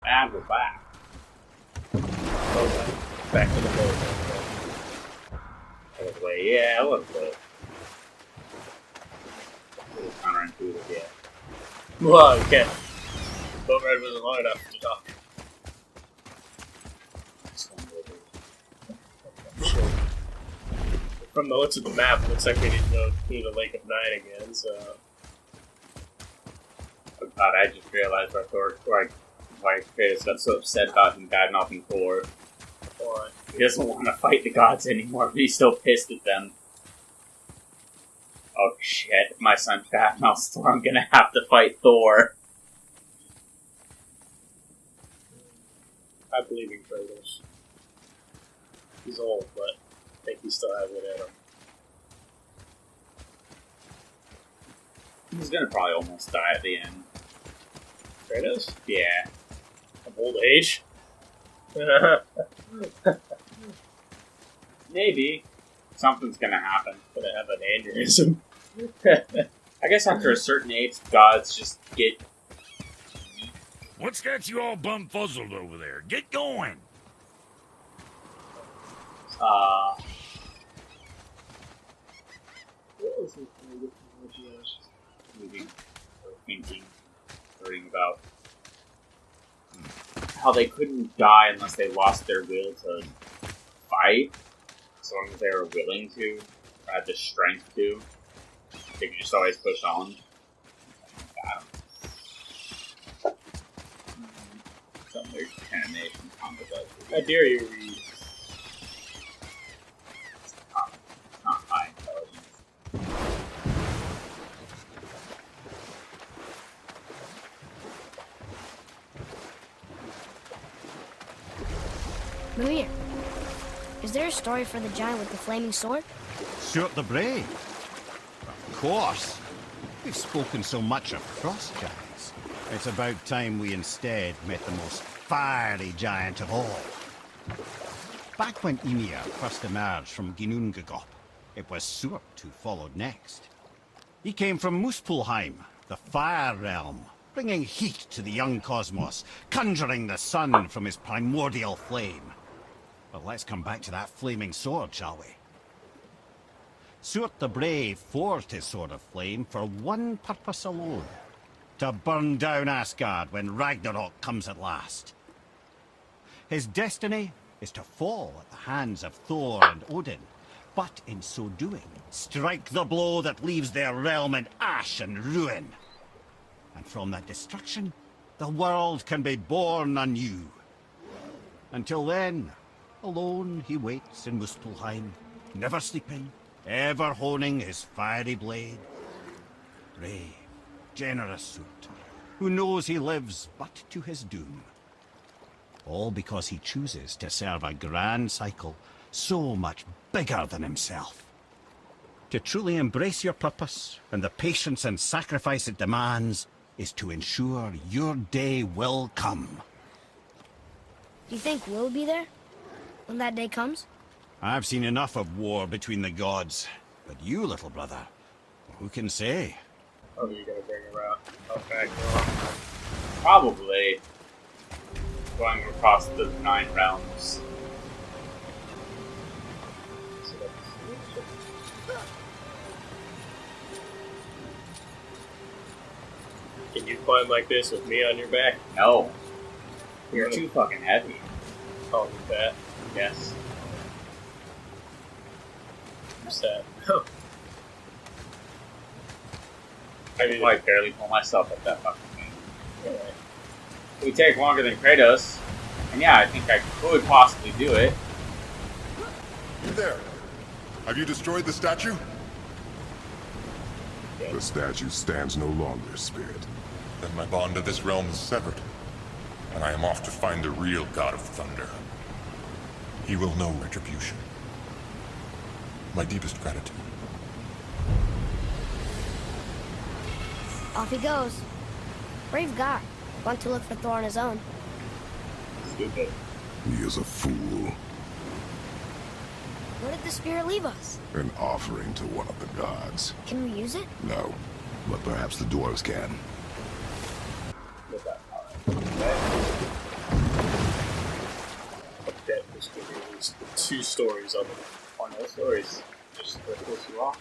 And we're back. Okay. Back to the boat. That was way, yeah, that was good. It was counterintuitive, yeah. Well, you can't. Boat ride wasn't long enough to talk. From the looks of the map, it looks like we need to go through the Lake of Nine again, so... Oh god, I just realized why Kratos got so upset about him bad mouthing Thor. Why? He doesn't want to fight the gods anymore, but he's still pissed at them. Oh shit, if my son bad mouths Thor, I'm gonna have to fight Thor. I believe in Kratos. He's old, but I think he still has it in him. He's gonna probably almost die at the end. Kratos? Yeah. Of old age? Maybe. Something's gonna happen. Gonna have an aneurysm. I guess after a certain age, gods just get... What's got you all bum-fuzzled over there? Get going! What was it? moving, or thinking, worrying about how they couldn't die unless they lost their will to fight. As long as they were willing to, or had the strength to, they could just always push on. I don't know. Some weird animation combo does. How dare you read? Not high intelligence. Mimir, is there a story for the giant with the flaming sword? Stuart the Brave? Of course. We've spoken so much of frost giants. It's about time we instead met the most fiery giant of all. Back when Ymir first emerged from Ginnungagap, it was Stuart who followed next. He came from Muspelheim, the Fire Realm, bringing heat to the young cosmos, conjuring the sun from his primordial flame. But let's come back to that flaming sword, shall we? Stuart the Brave forged his sword of flame for one purpose alone: to burn down Asgard when Ragnarok comes at last. His destiny is to fall at the hands of Thor and Odin, but in so doing, strike the blow that leaves their realm in ash and ruin. And from that destruction, the world can be born anew. Until then, alone he waits in Muspelheim, never sleeping, ever honing his fiery blade. Brave, generous Surt, who knows he lives but to his doom. All because he chooses to serve a grand cycle so much bigger than himself. To truly embrace your purpose and the patience and sacrifice it demands is to ensure your day will come. Do you think we'll be there when that day comes? I've seen enough of war between the gods, but you, little brother, who can say? Oh, you're gonna bring her out. Okay, Probably going across the 9 realms. Can you climb like this with me on your back? No. You're too fucking heavy. Oh, with that. Yes. I'm sad. I can quite barely pull myself up that fucking thing. It would take longer than Kratos. And yeah, I think I could possibly do it. You there? Have you destroyed the statue? The statue stands no longer, Spirit. Then my bond to this realm is severed, and I am off to find the real God of Thunder. He will know retribution. My deepest gratitude. Off he goes. Brave guy. Want to look for Thor on his own. Stupid. He is a fool. Where did the spirit leave us? An offering to one of the gods. Can we use it? No, but perhaps the dwarves can. Get that power. 2 stories of it. Oh, no stories. Just ripples you off.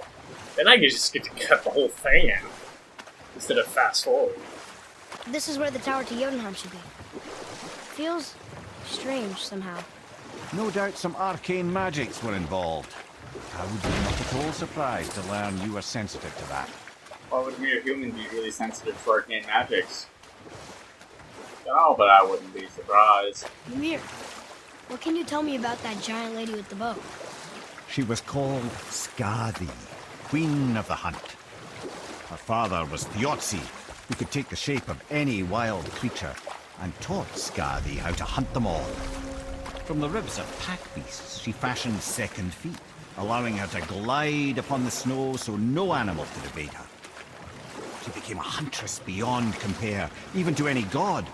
Then I could just get to cut the whole thing out instead of fast forward. This is where the tower to Jotunheim should be. Feels strange somehow. No doubt some arcane magics were involved. I would be not at all surprised to learn you were sensitive to that. Why would mere human be really sensitive to arcane magics? No, but I wouldn't be surprised. Ymir, what can you tell me about that giant lady with the bow? She was called Skadi, Queen of the Hunt. Her father was Thiotzi, who could take the shape of any wild creature, and taught Skadi how to hunt them all. From the ribs of pack beasts, she fashioned second feet, allowing her to glide upon the snow so no animal could evade her. She became a huntress beyond compare, even to any god.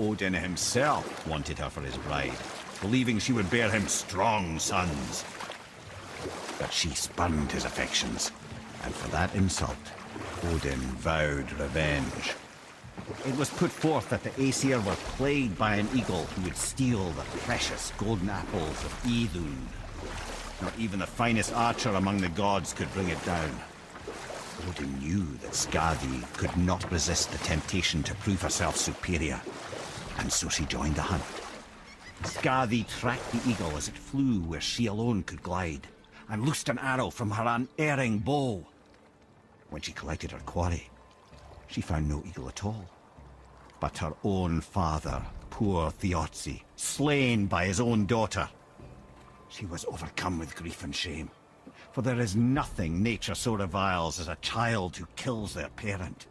Odin himself wanted her for his bride, believing she would bear him strong sons. But she spurned his affections, and for that insult, Odin vowed revenge. It was put forth that the Aesir were plagued by an eagle who would steal the precious golden apples of Idun. Not even the finest archer among the gods could bring it down. Odin knew that Skadi could not resist the temptation to prove herself superior, and so she joined the hunt. Skadi tracked the eagle as it flew where she alone could glide, and loosed an arrow from her unerring bow. When she collected her quarry, she found no eagle at all, but her own father, poor Thiotzi, slain by his own daughter. She was overcome with grief and shame, for there is nothing nature so reviles as a child who kills their parent.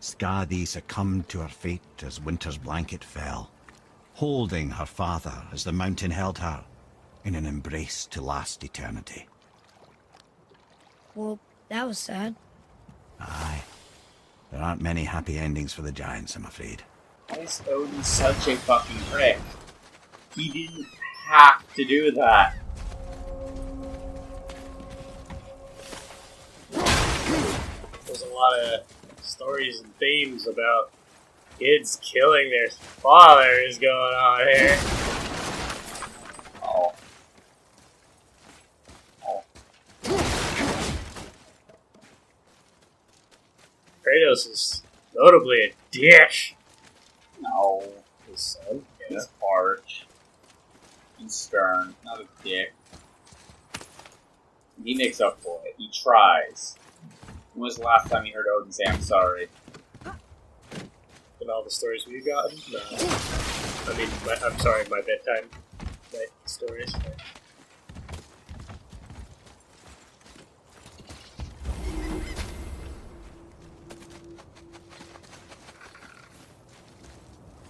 Skadi succumbed to her fate as winter's blanket fell, holding her father as the mountain held her in an embrace to last eternity. Well, that was sad. Aye. There aren't many happy endings for the giants, I'm afraid. Why is Odin such a fucking prick? He didn't have to do that. There's a lot of stories and themes about kids killing their fathers going on here. Oh. Oh. Kratos is notably a dick. No. His son. He's harsh. He's stern. Not a dick. He makes up for it. He tries. When was the last time you heard Odin say, I'm sorry? In all the stories we've gotten? No. I mean, I'm sorry, my bedtime night stories.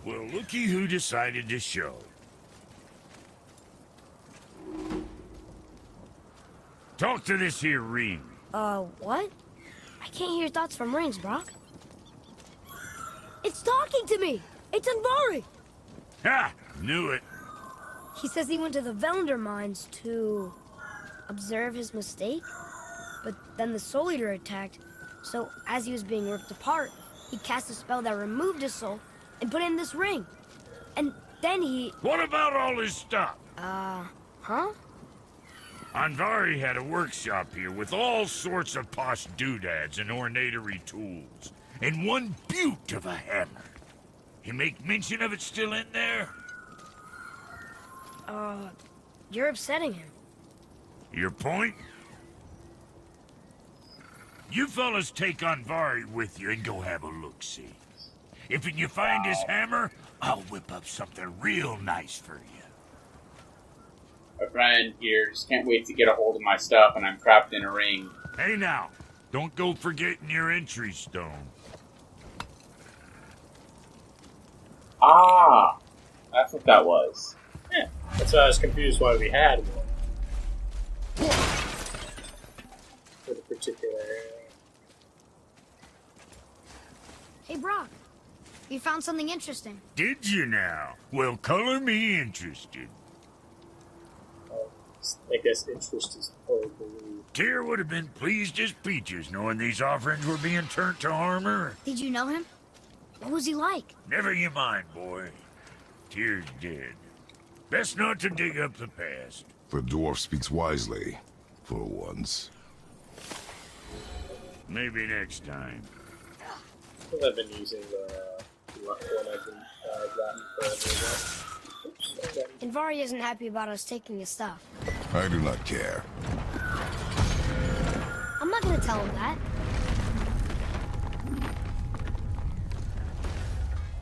Well, looky who decided to show. Talk to this here ring. What? I can't hear thoughts from rings, Brock. It's talking to me! It's Andvari! Ha! Knew it. He says he went to the Velnder mines to observe his mistake, but then the Soul Eater attacked, so as he was being ripped apart, he cast a spell that removed his soul and put it in this ring. And then he... What about all his stuff? Huh? Andvari had a workshop here with all sorts of posh doodads and ornatory tools, and one beaut of a hammer. You make mention of it still in there? You're upsetting him. Your point? You fellas take Andvari with you and go have a look-see. If you find his hammer, I'll whip up something real nice for you. My friend here just can't wait to get a hold of my stuff, and I'm trapped in a ring. Hey now, don't go forgetting your entry stone. Ah! That's what that was. Yeah, that's why I was confused why we had one. For the particular area. Hey, Brock. You found something interesting. Did you now? Well, color me interested. I guess interest is horrible. Tyr would have been pleased as peaches knowing these offerings were being turned to armor. Did you know him? What was he like? Never you mind, boy. Tyr's dead. Best not to dig up the past. The dwarf speaks wisely, for once. Maybe next time. Because I've been using the one I've been gotten forever ago. Oops, I got it. Invari isn't happy about us taking his stuff. I do not care. I'm not gonna tell him that.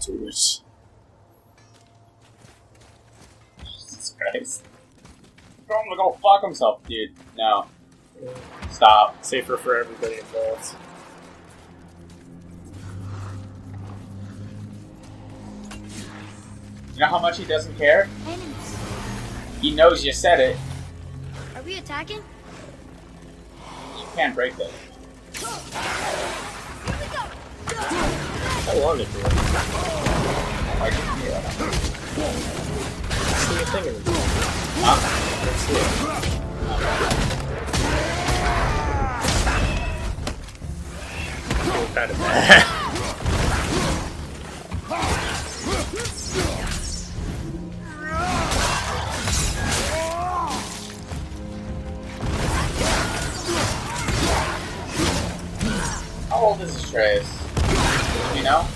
Too much. Jesus Christ. Tell him to go fuck himself, dude. No. Stop. Safer for everybody involved. You know how much he doesn't care? Enemies. He knows you said it. Are we attacking? You can't break that. I wanted to. Why didn't you do that? See a thing in the Huh? Let's see it. Kind of bad. How old is Atreus? You know?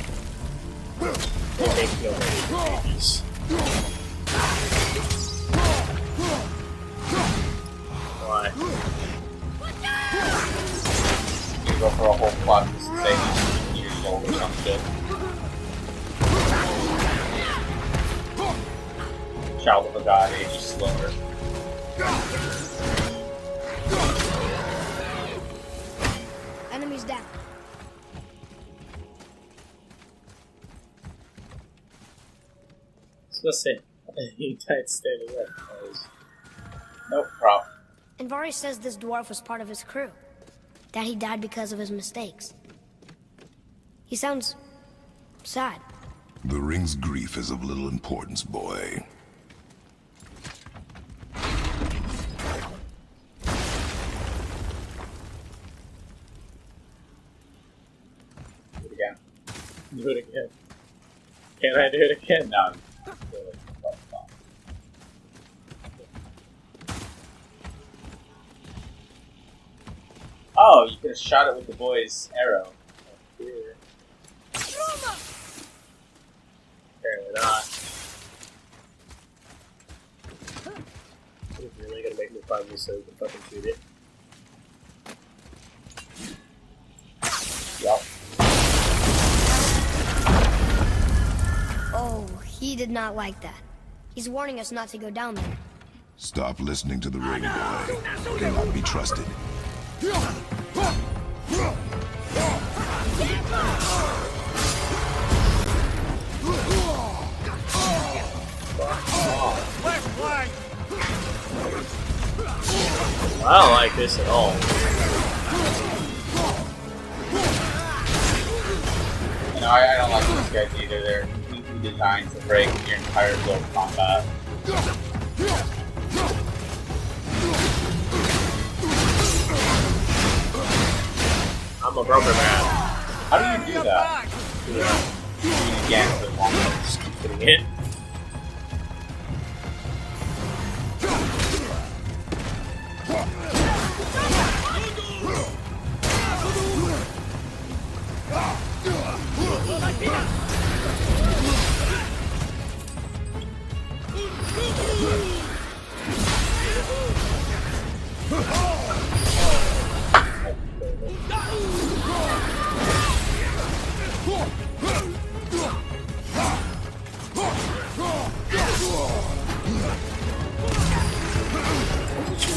They make no babies. Why? You go for a whole plot just to say he's years old or some shit. Child of a god ages slower. Enemies down. I was gonna say, he died standing up. No problem. Invari says this dwarf was part of his crew. That he died because of his mistakes. He sounds sad. The ring's grief is of little importance, boy. Do it again. Do it again. Can I do it again? No. Oh, you could have shot it with the boy's arrow. Here. Apparently not. He's really gonna make me find me so we can fucking shoot it. Yup. Oh, he did not like that. He's warning us not to go down there. Stop listening to the ring, boy. Cannot be trusted. I don't like this at all. You know, I don't like these guys either. They're completely designed to break your entire flow of combat. I'm a rubber man. How do you do that? Do it again for long. Just keep hitting it.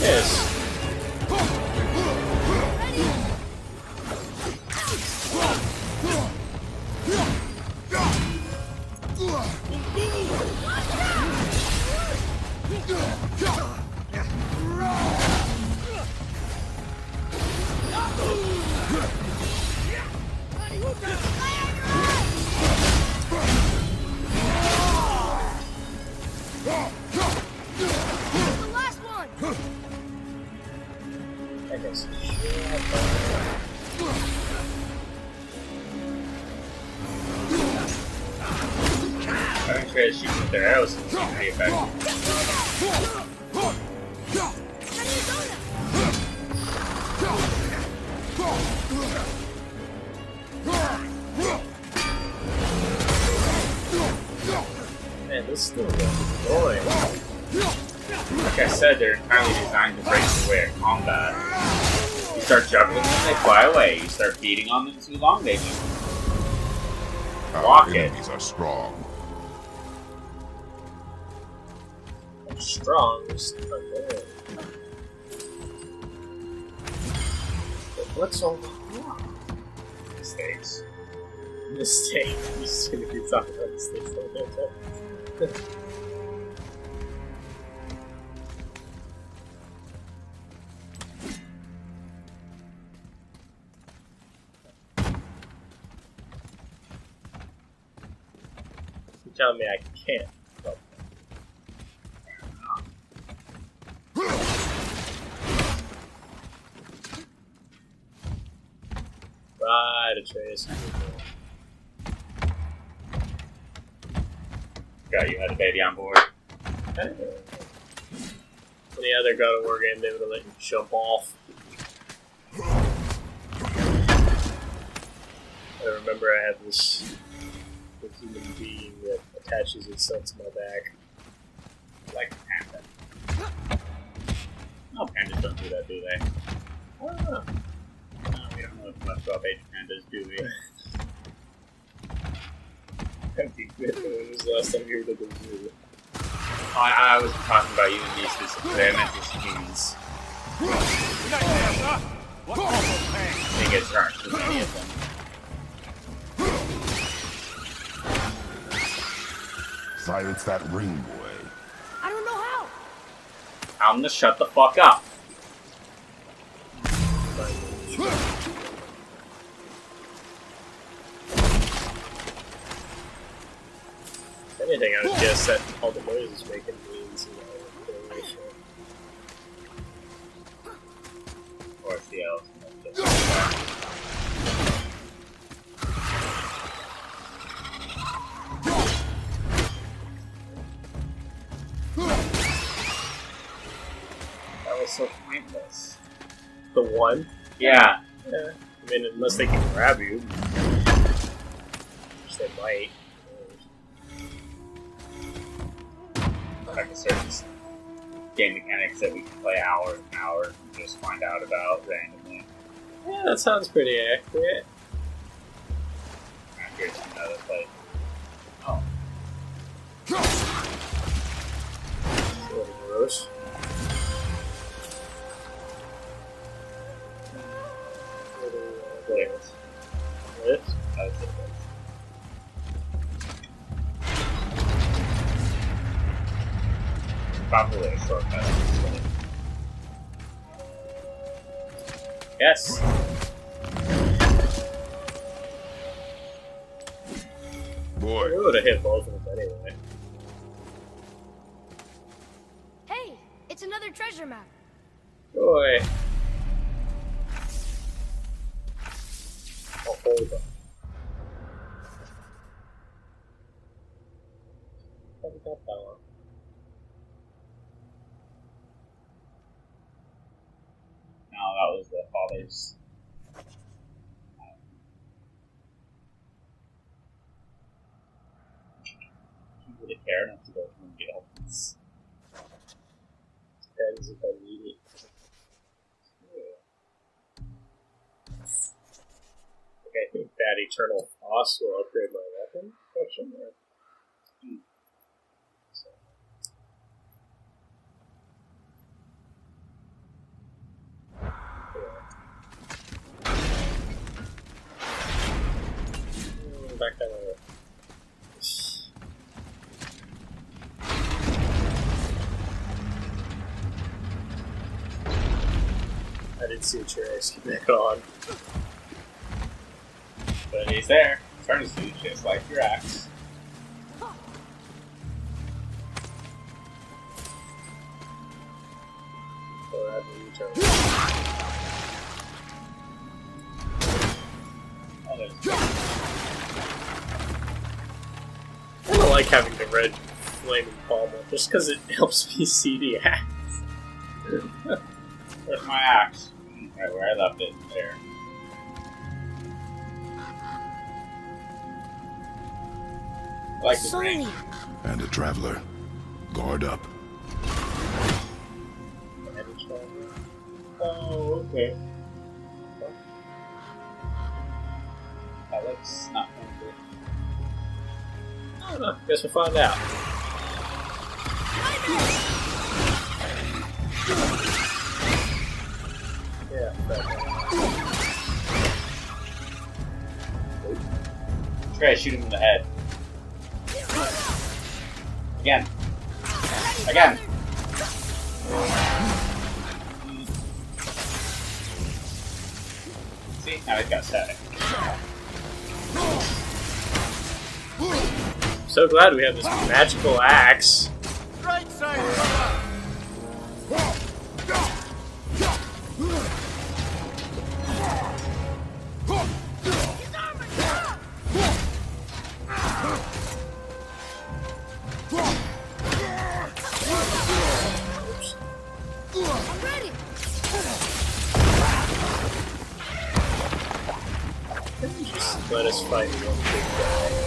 Yes. The last one! I guess. I'm sure that shooting with their arrows is pretty effective. Man, this still is annoying. Like I said, they're entirely designed to break your way of combat. You start juggling them, they fly away. You start beating on them too long, they just Our block it. enemies are strong. I'm strong, just annoying. But what's all mistakes. mistake? You just gonna be talking about mistakes all the time. You telling me I can't? Oh. Right, Atreus. Got you had a baby on board. Any other God of War game, they would have let you jump off. I remember I have this human being that attaches itself to my back. Like a panda. No, pandas don't do that, do they? Ah, No, we don't know much about baby pandas, do we? that'd be good. When was the last time you heard of the zoo? I was talking about you and me specifically. I meant just humans. They get turned too many of them. Silence that ring, boy. I don't know how. I'm gonna shut the fuck up. If anything, I would guess that all the noise is making means, correlation. Or it's the elves. That was so pointless. The one? Yeah. Yeah. I mean, unless they can grab you. Which they might. Like a certain game mechanics that we can play hours and hours and just find out about randomly. Yeah, that sounds pretty accurate. I'm curious to know that, like, oh, It's a little gross. lift. Lift? That was it. Probably a shortcut. Yes. Boy, We would have hit both of them anyway. Hey, it's another treasure map. Boy. Oh, hold on. How did that power? No, that was the father's. He really care enough to go through and get all this. Depends if I need it. Okay, I think that Eternal Boss will upgrade my weapon. Question mark. So. Back that way. I didn't see a trace back on. But he's there. Turns to you just like your axe. Or I have a return. Oh, there's I don't like like having the red flaming pommel just because it helps me see the axe. Where's my axe? Right where I left it. There. I like the ring. Sully! And a traveler. Guard up. Oh, okay. That looks not good. I don't know. Guess we'll find out. Yeah. Try to shoot him in the head. Again. Again. See? Now he's got static. So glad we have this magical axe. Right side, I'm ready! Just let us fight one big guy.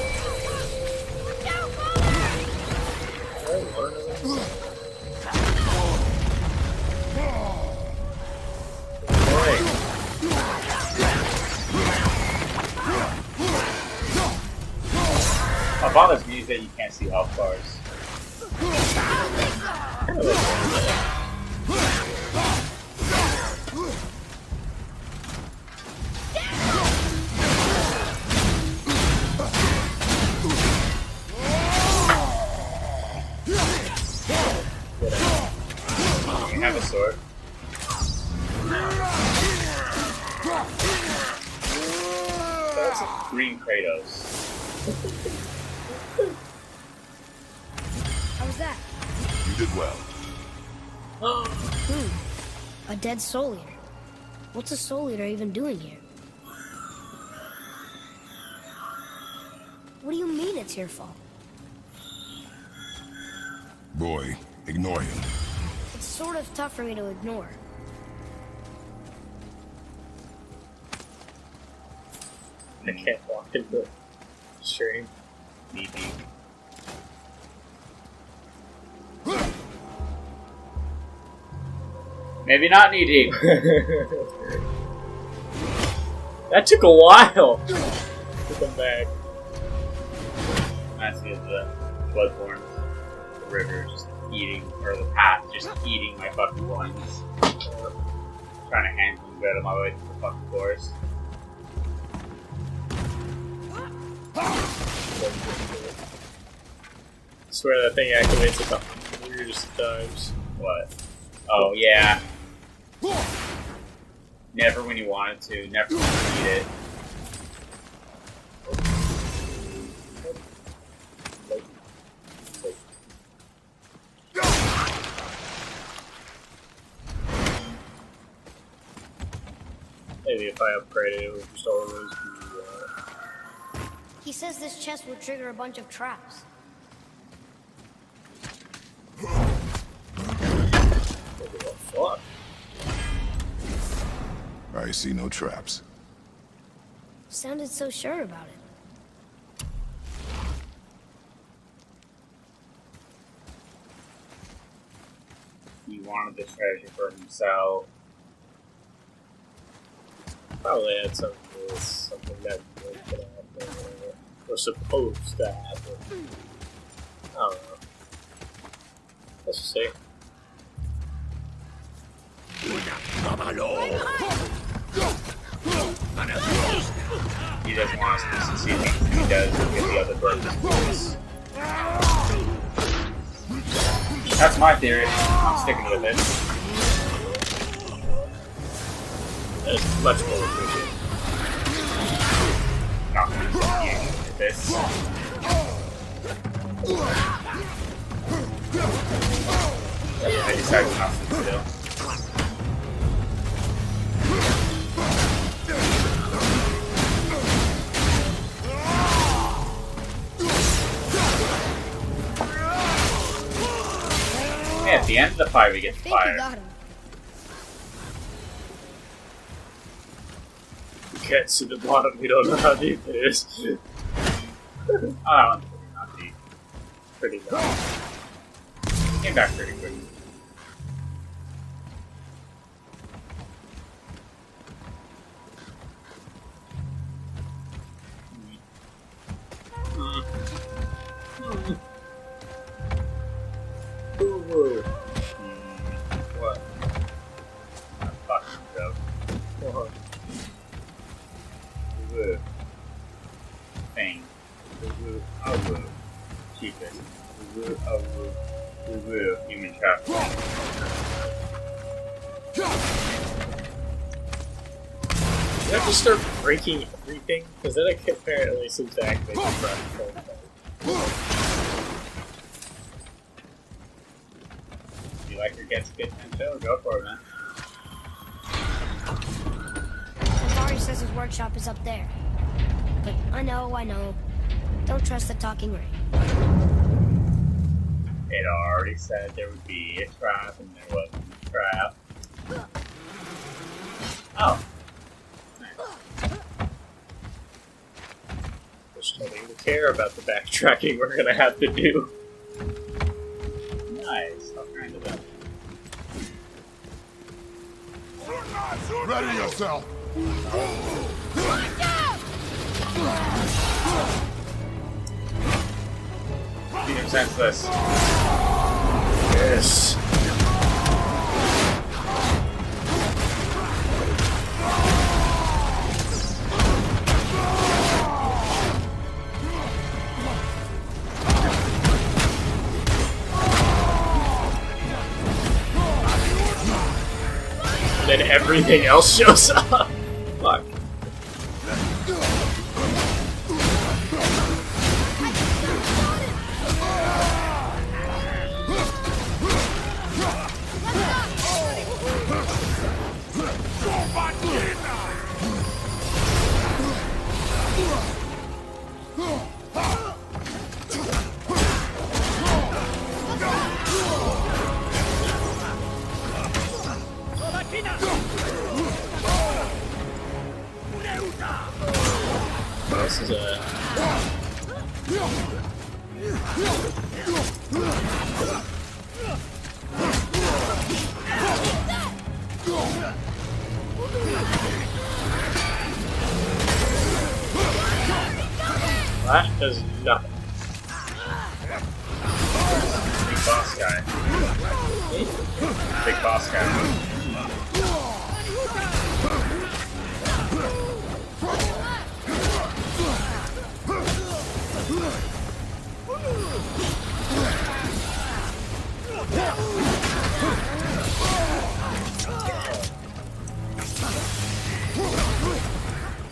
What bothers me is that you can't see health bars. You have a sword. That's a green Kratos. How was that? You did well. A dead soul eater. What's a soul eater even doing here? What do you mean it's your fault? Boy, ignore him. It's sort of tough for me to ignore. I can't walk into the stream. Knee deep. Maybe not knee deep. That took a while to come back. Reminds me of the Bloodborne. The river just eating, or the path just eating my fucking loins. Trying to hand them out of my way to the fucking forest. I swear that thing activates at the weirdest times. What? Oh, yeah. Never when you wanted to, never when you need it. Maybe if I upgraded it, it would just always be, He says this chest will trigger a bunch of traps. what the fuck? I see no traps. Sounded so sure about it. He wanted the treasure for himself. Probably had something to do with something that really could happen, or was supposed to happen. I don't know. Let's just see. He doesn't want us to succeed. He does get the other birds. That's my theory. I'm sticking with it. That's much more efficient. Not going to with this. I decided not to still. at the end of the fight we get I the think we fire. got him. We can't see the bottom, we don't know how deep it is. Oh, that one's not deep. Pretty nice. Came back pretty quick. Ooh. What? A fucking joke. Uh-huh. Woo. Thing. Woo. Oh, woo. Cheapest. Woo. Oh, woo. Woo. Human trafficking. You have to start breaking everything? Because then it apparently seems to activate the front. You like your Get Nintendo? Go for it, man. Atari says his workshop is up there. But I know. Don't trust the talking ring. It already said there would be a trap, and there wasn't a trap. Oh. Just don't even care about the backtracking we're gonna have to do. Nice. I'll grind it up. Ready yourself. Peter, sense this. Yes. And then everything else shows up. Fuck. This is a... That does nothing. Big boss guy. Big boss guy.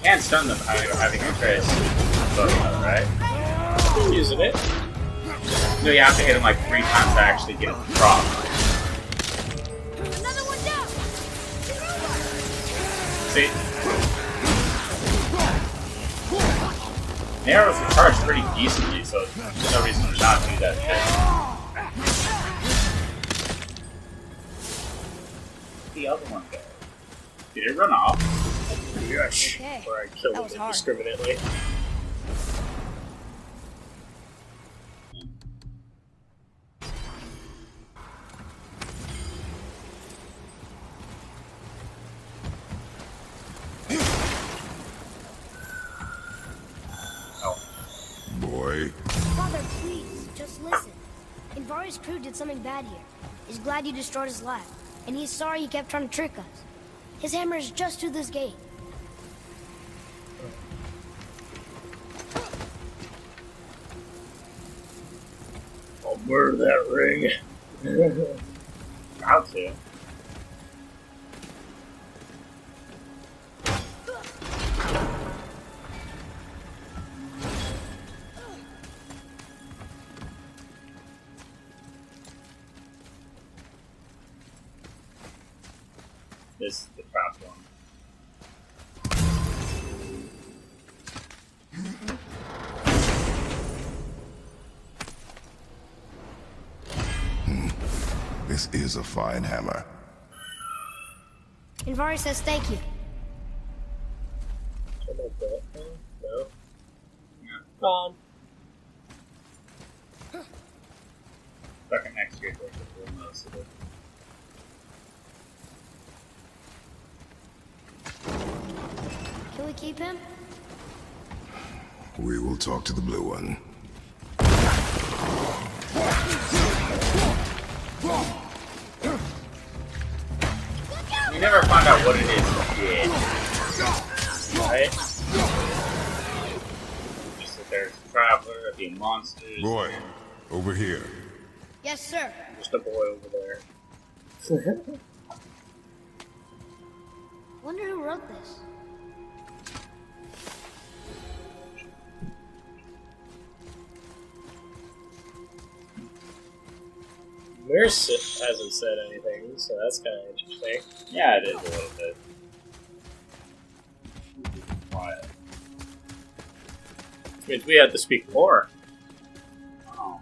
Can't stun them having a trace. Right? Using it. No, you have to hit him like 3 times to actually get him to drop. Another one down! See? Narrows the charge pretty decently, so there's no reason to not do that shit. The other one go? Did it run off? Yes. Okay. Or I killed That him was hard. indiscriminately. Boy. Father, please, just listen. Invari's crew did something bad here. He's glad you destroyed his lab, and he's sorry he kept trying to trick us. His hammer is just through this gate. I'll murder that ring. About to. This is the trap one. This is a fine hammer. Invari says thank you. Can I get it? No. Gone. Second next year, we'll most of it. Can we keep him? We will talk to the blue one. We never find out what it is yet. Right? Just that there's a traveler, a few monsters. Boy, over here. Yes, sir. Just a boy over there. Wonder who wrote this. Nurse hasn't said anything, so that's kind of interesting. Yeah, it is a little bit. Quiet. Means we had to speak more. Oh.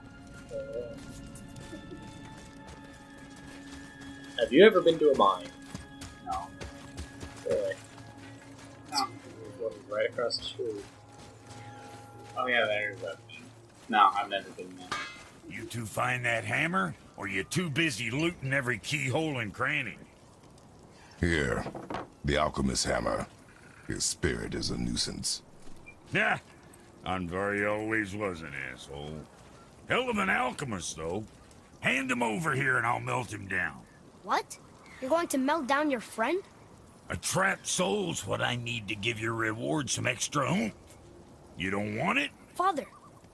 Have you ever been to a mine? No. Really? No. There's one right across the street. Oh yeah, there's that thing. No, I've never been there. You two find that hammer, or you too busy looting every keyhole and cranny? Here. The alchemist's hammer. His spirit is a nuisance. Nah, Andvari always was an asshole. Hell of an alchemist, though. Hand him over here and I'll melt him down. What? You're going to melt down your friend? A trapped soul's what I need to give your reward some extra oomph. You don't want it? Father,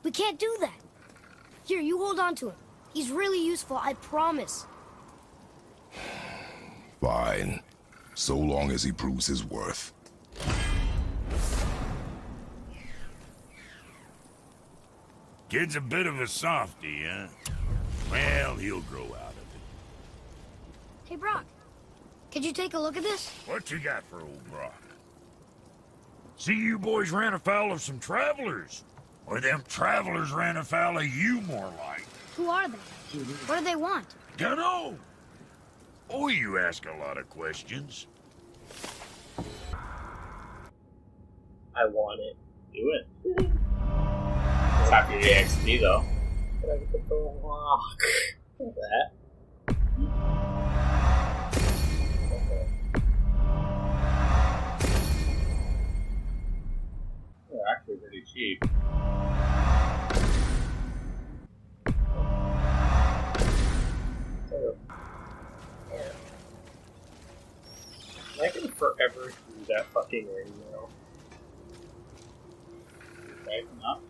we can't do that. Here, you hold on to him. He's really useful, I promise. Fine. So long as he proves his worth. Kid's a bit of a softy, huh? Well, he'll grow out of it. Hey, Brock. Could you take a look at this? What you got for old Brock? See, you boys ran afoul of some travelers. Or them travelers ran afoul of you, more like. Who are they? What do they want? Dunno. Oh, you ask a lot of questions. I want it. Do it. It's half your EXP though. But I get the rock. That. Okay. They're actually pretty cheap. I can forever do that fucking ring now. Right? No?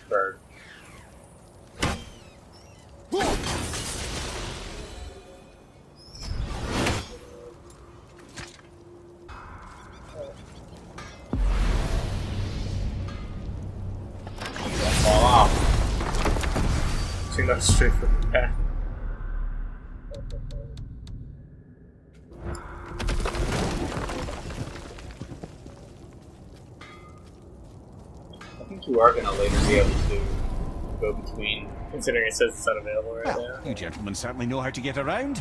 Bird. Fall off. See, that's straight from the path. I think you are gonna later be able to go between. Considering it says it's unavailable right Well, now. you gentlemen certainly know how to get around.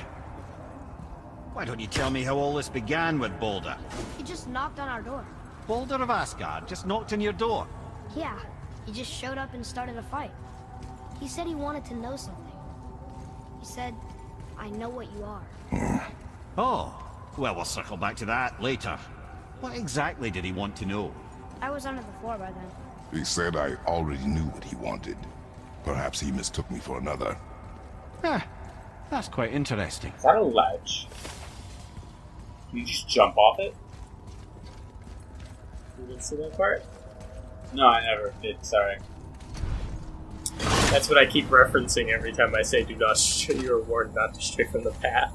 Why don't you tell me how all this began with Boulder? He just knocked on our door. Boulder of Asgard just knocked on your door. Yeah, he just showed up and started a fight. He said he wanted to know something. He said, I know what you are. Oh, well, we'll circle back to that later. What exactly did he want to know? I was under the floor by then. He said I already knew what he wanted. Perhaps he mistook me for another. That's quite interesting. Is that a ledge? Can you just jump off it? You didn't see that part? No, I never did. Sorry. That's what I keep referencing every time I say, "Do not stray." You are warned not to stray from the path.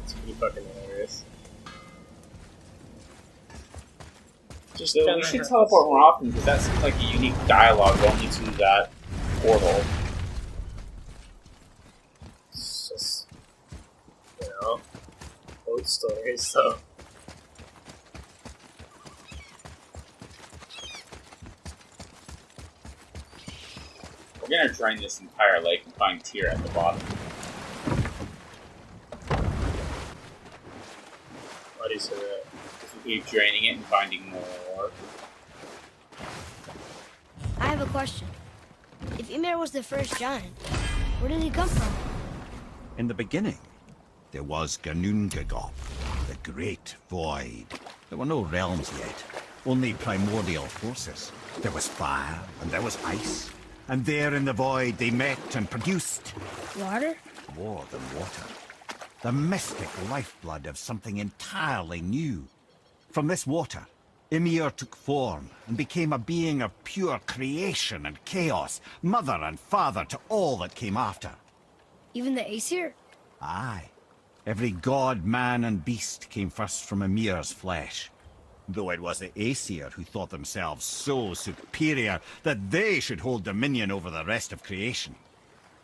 It's pretty fucking hilarious. Just So we should teleport more often because that seems like a unique dialogue only to that portal. It's just, you know, old stories. So We're gonna drain this entire lake and find Tyr at the bottom. Why do you say that? Because we keep draining it and finding more. I have a question. If Ymir was the first giant, where did he come from? In the beginning, there was Ginnungagap, the Great Void. There were no realms yet, only primordial forces. There was fire, and there was ice. And there in the void they met and produced Water? more than water. The mystic lifeblood of something entirely new. From this water, Ymir took form and became a being of pure creation and chaos, mother and father to all that came after. Even the Aesir? Aye. Every god, man, and beast came first from Ymir's flesh. Though it was the Aesir who thought themselves so superior that they should hold dominion over the rest of creation.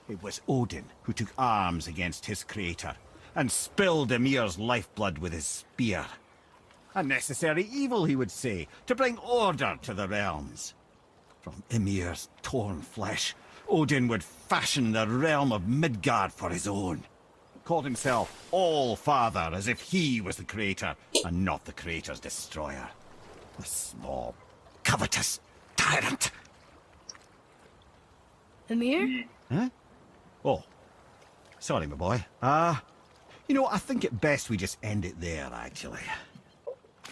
It was Odin who took arms against his creator and spilled Ymir's lifeblood with his spear. A necessary evil, he would say, to bring order to the realms. From Ymir's torn flesh, Odin would fashion the realm of Midgard for his own. Called himself All-Father, as if he was the creator, and not the creator's destroyer. A small, covetous tyrant. Ymir? Huh? Oh. Sorry, my boy. You know, I think it best we just end it there, actually.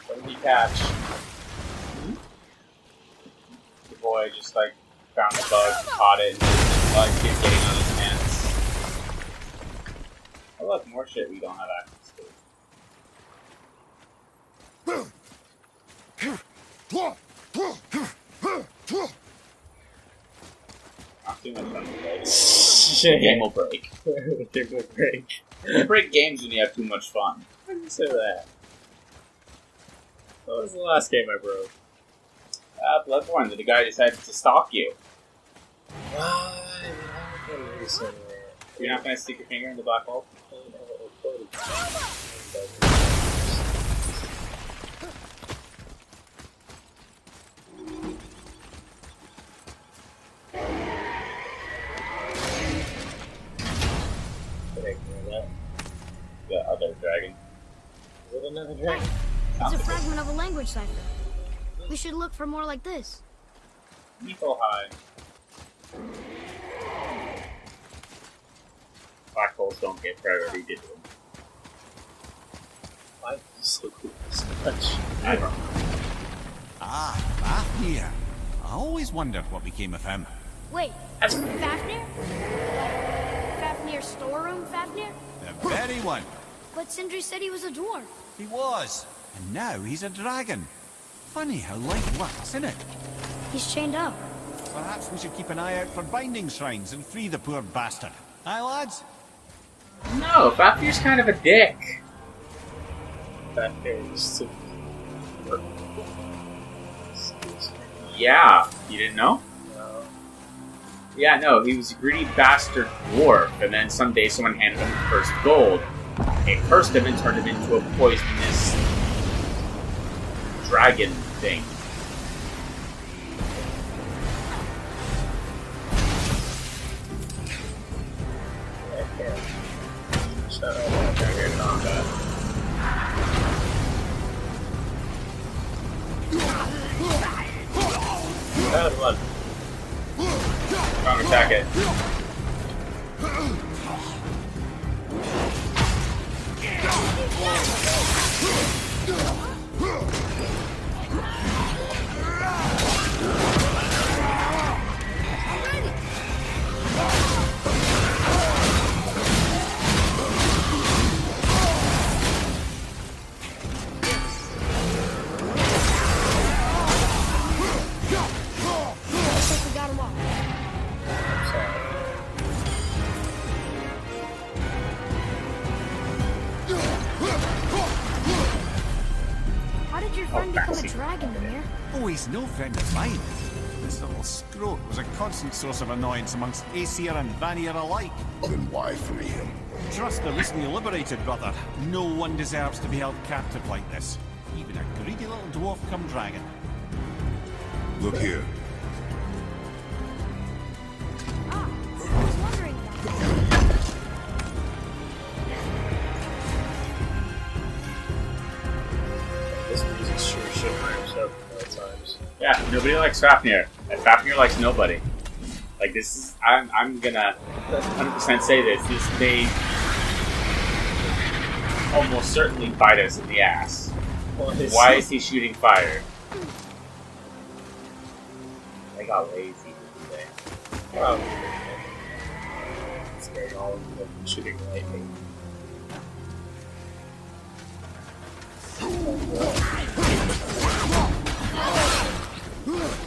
What did he catch? The boy just like found the bug, caught it, and just like kept getting on his pants. Oh look, more shit we don't have access to. Not too much fun to play. The game will break. They will break. You break games when you have too much fun. Why did you say that? What was the last game I broke? Bloodborne, the guy decided to stalk you. Why? Recently. You're not gonna stick your finger in the black hole? The other dragon. Is it another dragon? It's a fragment of a language cipher. We should look for more like this. Niflheim. Black holes don't get priority, did them? Why is this so cool so much? I don't know. Ah, Fafnir. I always wondered what became of him. Wait, Fafnir? Fafnir's storeroom Fafnir? The very one. But Sindri said he was a dwarf. He was. And now he's a dragon. Funny how life works, isn't it? He's chained up. Perhaps we should keep an eye out for binding shrines and free the poor bastard. Aye, lads? No, Fafnir's kind of a dick. That is to work. Yeah, you didn't know? No. Yeah, no, he was a greedy bastard dwarf, and then someday someone handed him the first gold. It cursed him and turned him into a poisonous dragon thing. Shut up, dragon combat. Bad one. Strong attack it. Looks like we got him all. How did your friend become a dragon, Ymir? Oh, he's no friend of mine. This little scrote was a constant source of annoyance amongst Aesir and Vanir alike. Then why free him? Trust the recently liberated, brother. No one deserves to be held captive like this. Even a greedy little dwarf come dragon. Look here. at times. Yeah, nobody likes Fafnir. And Fafnir likes nobody. Like, this is... I'm gonna 100% say this. This may almost certainly bite us in the ass. Why is he shooting fire? They got lazy, didn't they? Probably. It's very all of them shooting lightning. I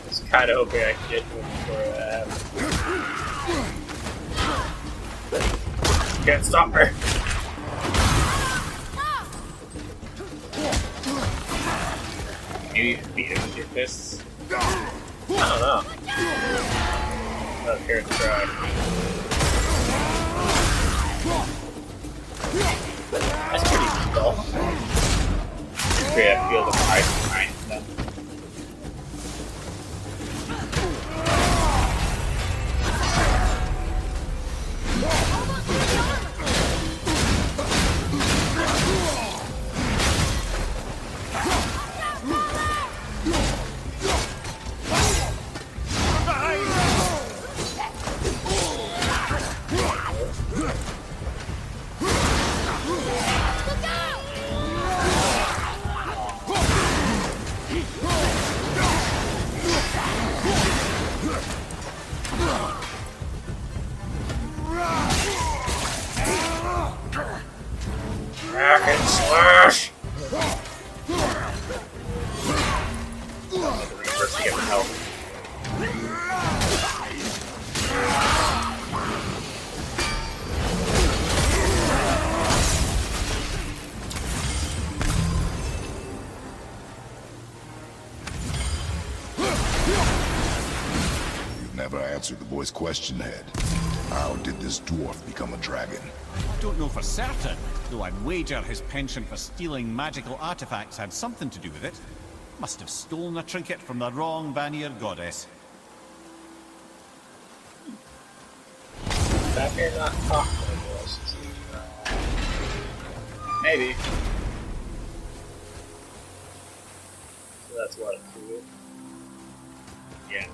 was kind of hoping I could get to him before Can't stop her. Maybe you can beat him with your fists. I don't know. Not here to try. That's pretty dull. Create a field of ice behind them. Hack and slash! The reverse to get help. You've never answered the boy's question, Head. How did this dwarf become a dragon? I don't know for certain, though I'd wager his penchant for stealing magical artifacts had something to do with it. Must have stolen a trinket from the wrong Vanir goddess. Fafnir not talking to us, is he? Maybe. So that's what, 2? Yeah.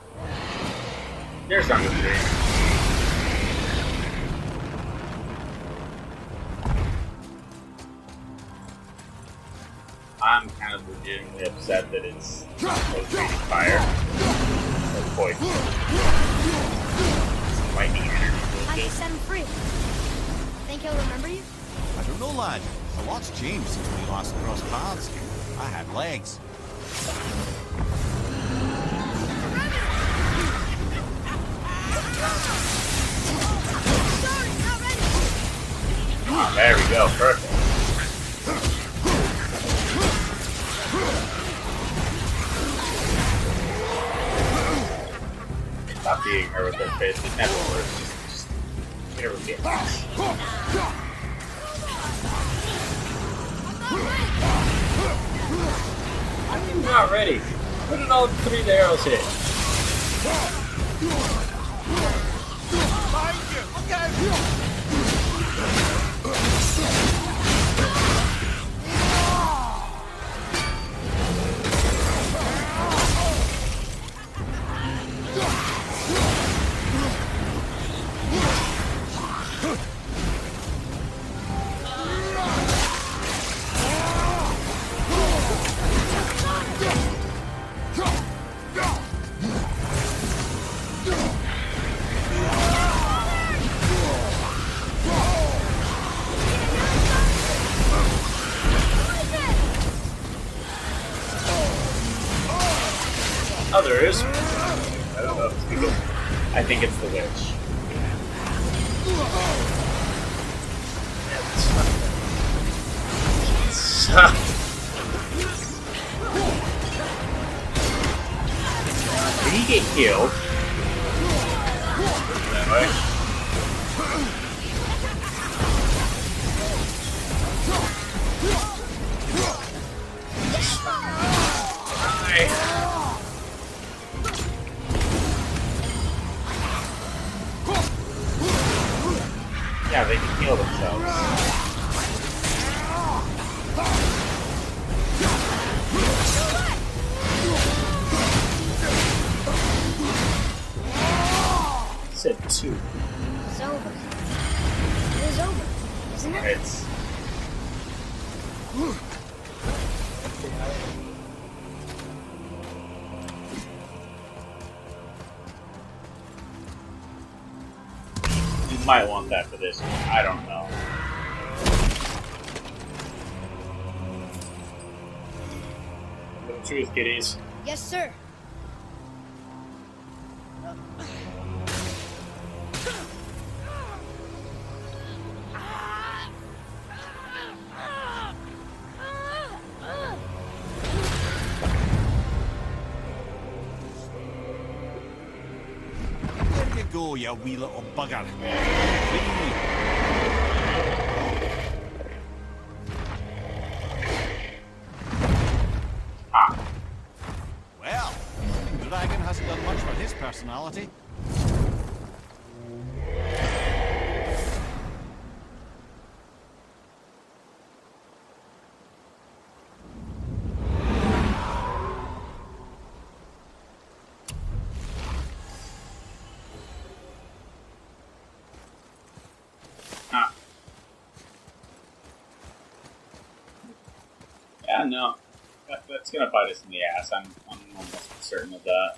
There's number 3. I'm kind of legitimately upset that it's shooting fire. Or poison. Some lightning energy How do you bullshit. set him free? Think he'll remember you? I don't know, lad. A lot's changed since we last crossed paths. I had legs. Ah, there we go, perfect. Stop beating her with her fist. It never works. Just get her with the axe. I'm not ready. Where did all 3 arrows hit? Oh, there is. I don't know if it's because I think it's the witch. Did he get killed? That way. Yeah, they can heal themselves. said 2. It's over. It is over, isn't it? It's you might want that for this one. I don't know. No truth, kiddies. Yes, sir. There you go, you wee little bugger. Free. Ah, Well, Dragon hasn't done much for his personality. ah. Yeah, no. That's gonna bite us in the ass. I'm almost certain of that.